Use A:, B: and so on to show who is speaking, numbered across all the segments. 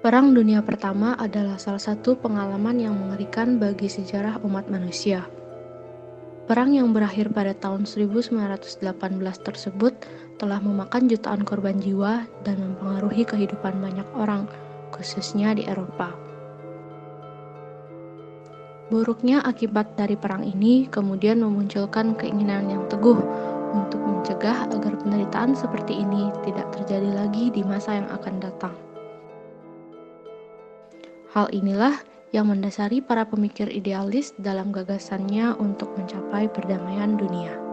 A: Perang Dunia Pertama adalah salah satu pengalaman yang mengerikan bagi sejarah umat manusia. Perang yang berakhir pada tahun 1918 tersebut telah memakan jutaan korban jiwa dan mempengaruhi kehidupan banyak orang, khususnya di Eropa. Buruknya akibat dari perang ini kemudian memunculkan keinginan yang teguh untuk mencegah agar penderitaan seperti ini tidak terjadi lagi di masa yang akan datang. Hal inilah yang mendasari para pemikir idealis dalam gagasannya untuk mencapai perdamaian dunia.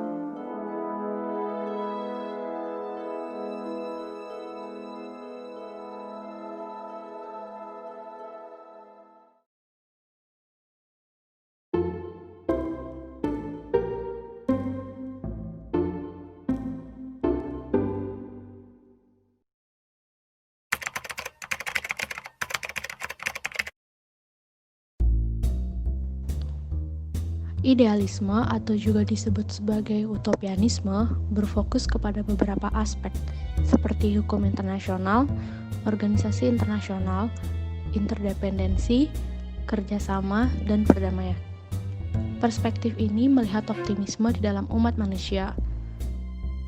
A: Idealisme atau juga disebut sebagai utopianisme berfokus kepada beberapa aspek seperti hukum internasional, organisasi internasional, interdependensi, kerjasama, dan perdamaian. Perspektif ini melihat optimisme di dalam umat manusia.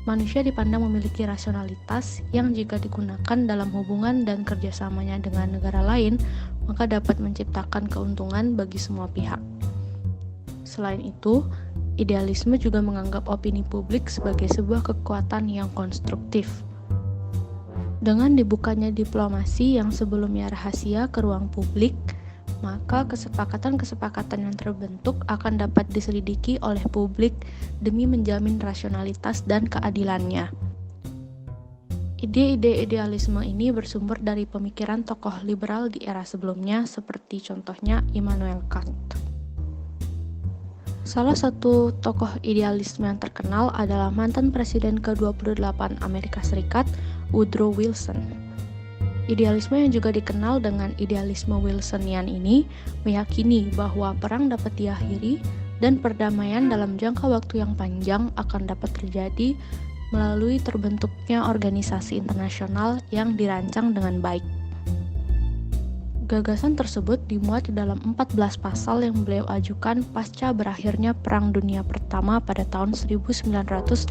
A: Manusia dipandang memiliki rasionalitas yang jika digunakan dalam hubungan dan kerjasamanya dengan negara lain, maka dapat menciptakan keuntungan bagi semua pihak. Selain itu, idealisme juga menganggap opini publik sebagai sebuah kekuatan yang konstruktif. Dengan dibukanya diplomasi yang sebelumnya rahasia ke ruang publik, maka kesepakatan-kesepakatan yang terbentuk akan dapat diselidiki oleh publik demi menjamin rasionalitas dan keadilannya. Ide-ide idealisme ini bersumber dari pemikiran tokoh liberal di era sebelumnya seperti contohnya Immanuel Kant. Salah satu tokoh idealisme yang terkenal adalah mantan Presiden ke-28 Amerika Serikat, Woodrow Wilson. Idealisme yang juga dikenal dengan idealisme Wilsonian ini meyakini bahwa perang dapat diakhiri dan perdamaian dalam jangka waktu yang panjang akan dapat terjadi melalui terbentuknya organisasi internasional yang dirancang dengan baik. Gagasan tersebut dimuat di dalam 14 pasal yang beliau ajukan pasca berakhirnya Perang Dunia Pertama pada tahun 1918.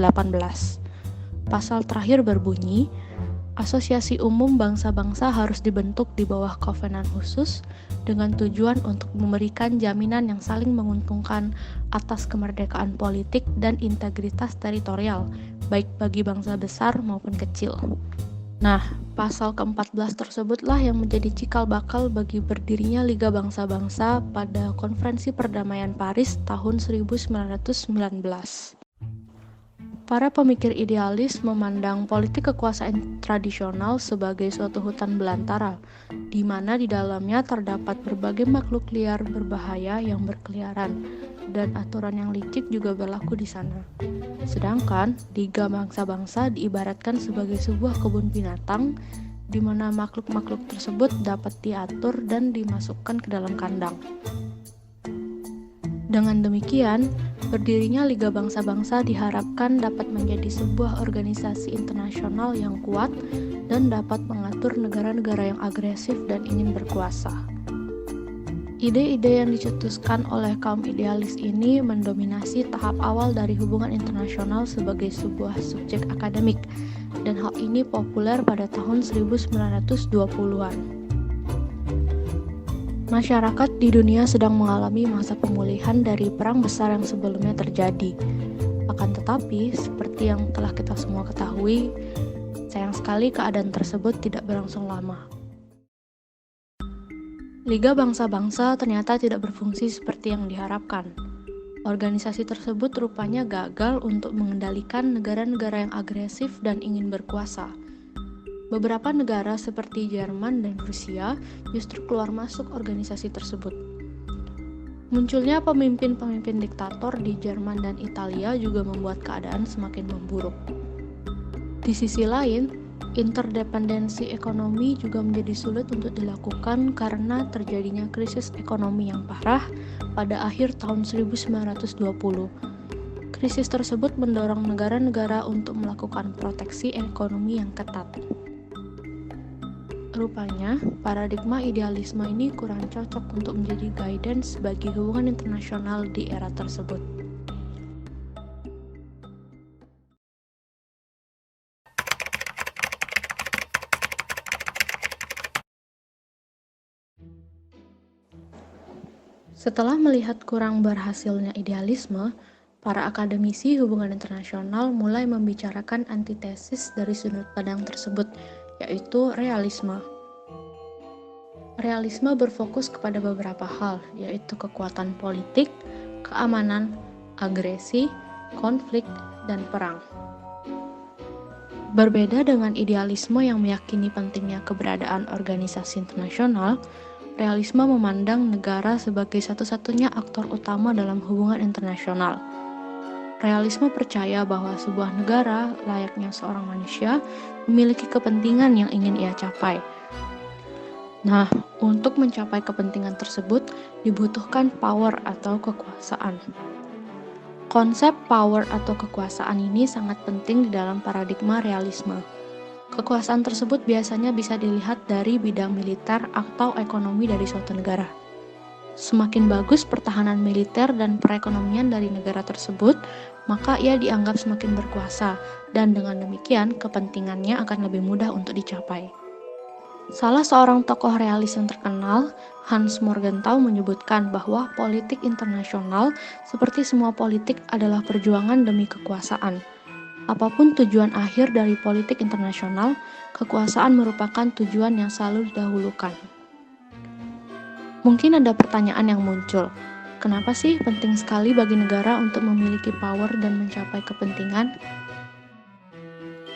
A: Pasal terakhir berbunyi, Asosiasi Umum Bangsa-Bangsa harus dibentuk di bawah kovenan khusus dengan tujuan untuk memberikan jaminan yang saling menguntungkan atas kemerdekaan politik dan integritas teritorial, baik bagi bangsa besar maupun kecil. Nah, pasal ke-14 tersebutlah yang menjadi cikal bakal bagi berdirinya Liga Bangsa-Bangsa pada Konferensi Perdamaian Paris tahun 1919. Para pemikir idealis memandang politik kekuasaan tradisional sebagai suatu hutan belantara, di mana di dalamnya terdapat berbagai makhluk liar berbahaya yang berkeliaran, dan aturan yang licik juga berlaku di sana. Sedangkan Liga Bangsa-Bangsa diibaratkan sebagai sebuah kebun binatang di mana makhluk-makhluk tersebut dapat diatur dan dimasukkan ke dalam kandang. Dengan demikian, berdirinya Liga Bangsa-Bangsa diharapkan dapat menjadi sebuah organisasi internasional yang kuat dan dapat mengatur negara-negara yang agresif dan ingin berkuasa. Ide-ide yang dicetuskan oleh kaum idealis ini mendominasi tahap awal dari hubungan internasional sebagai sebuah subjek akademik, dan hal ini populer pada tahun 1920-an. Masyarakat di dunia sedang mengalami masa pemulihan dari perang besar yang sebelumnya terjadi. Akan tetapi, seperti yang telah kita semua ketahui, sayang sekali keadaan tersebut tidak berlangsung lama. Liga Bangsa-Bangsa ternyata tidak berfungsi seperti yang diharapkan. Organisasi tersebut rupanya gagal untuk mengendalikan negara-negara yang agresif dan ingin berkuasa. Beberapa negara seperti Jerman dan Rusia justru keluar masuk organisasi tersebut. Munculnya pemimpin-pemimpin diktator di Jerman dan Italia juga membuat keadaan semakin memburuk. Di sisi lain, interdependensi ekonomi juga menjadi sulit untuk dilakukan karena terjadinya krisis ekonomi yang parah pada akhir tahun 1920. Krisis tersebut mendorong negara-negara untuk melakukan proteksi ekonomi yang ketat. Rupanya, paradigma idealisme ini kurang cocok untuk menjadi guidance bagi hubungan internasional di era tersebut. Setelah melihat kurang berhasilnya idealisme, para akademisi hubungan internasional mulai membicarakan antitesis dari sudut pandang tersebut, yaitu realisme. Realisme berfokus kepada beberapa hal, yaitu kekuatan politik, keamanan, agresi, konflik, dan perang. Berbeda dengan idealisme yang meyakini pentingnya keberadaan organisasi internasional, realisme memandang negara sebagai satu-satunya aktor utama dalam hubungan internasional. Realisme percaya bahwa sebuah negara, layaknya seorang manusia, memiliki kepentingan yang ingin ia capai. Nah, untuk mencapai kepentingan tersebut, dibutuhkan power atau kekuasaan. Konsep power atau kekuasaan ini sangat penting di dalam paradigma realisme. Kekuasaan tersebut biasanya bisa dilihat dari bidang militer atau ekonomi dari suatu negara. Semakin bagus pertahanan militer dan perekonomian dari negara tersebut, maka ia dianggap semakin berkuasa, dan dengan demikian kepentingannya akan lebih mudah untuk dicapai. Salah seorang tokoh realis yang terkenal, Hans Morgenthau, menyebutkan bahwa politik internasional, seperti semua politik, adalah perjuangan demi kekuasaan. Apapun tujuan akhir dari politik internasional, kekuasaan merupakan tujuan yang selalu didahulukan. Mungkin ada pertanyaan yang muncul, kenapa sih penting sekali bagi negara untuk memiliki power dan mencapai kepentingan?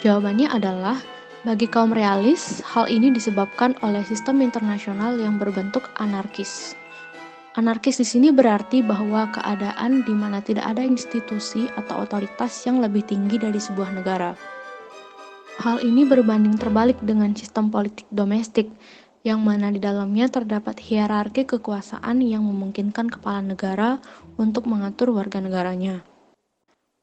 A: Jawabannya adalah, bagi kaum realis, hal ini disebabkan oleh sistem internasional yang berbentuk anarkis. Anarkis di sini berarti bahwa keadaan di mana tidak ada institusi atau otoritas yang lebih tinggi dari sebuah negara. Hal ini berbanding terbalik dengan sistem politik domestik, yang mana di dalamnya terdapat hierarki kekuasaan yang memungkinkan kepala negara untuk mengatur warga negaranya.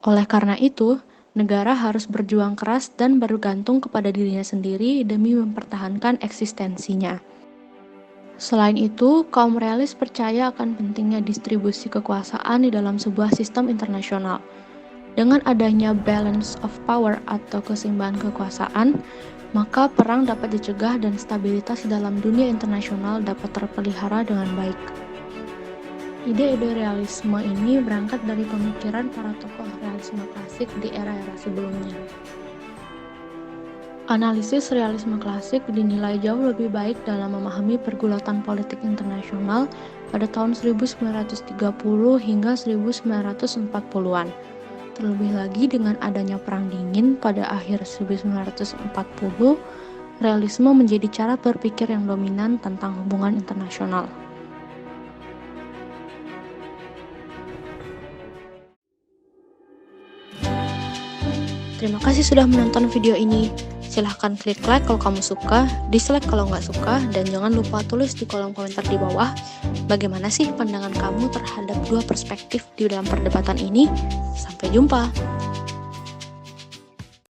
A: Oleh karena itu, negara harus berjuang keras dan bergantung kepada dirinya sendiri demi mempertahankan eksistensinya. Selain itu, kaum realis percaya akan pentingnya distribusi kekuasaan di dalam sebuah sistem internasional. Dengan adanya balance of power atau keseimbangan kekuasaan, maka perang dapat dicegah dan stabilitas di dalam dunia internasional dapat terpelihara dengan baik. Ide-ide realisme ini berangkat dari pemikiran para tokoh realisme klasik di era-era sebelumnya. Analisis realisme klasik dinilai jauh lebih baik dalam memahami pergulatan politik internasional pada tahun 1930 hingga 1940-an. Terlebih lagi dengan adanya Perang Dingin pada akhir 1940, realisme menjadi cara berpikir yang dominan tentang hubungan internasional. Terima kasih sudah menonton video ini. Silahkan klik like kalau kamu suka, dislike kalau nggak suka, dan jangan lupa tulis di kolom komentar di bawah bagaimana sih pandangan kamu terhadap dua perspektif di dalam perdebatan ini. Sampai jumpa!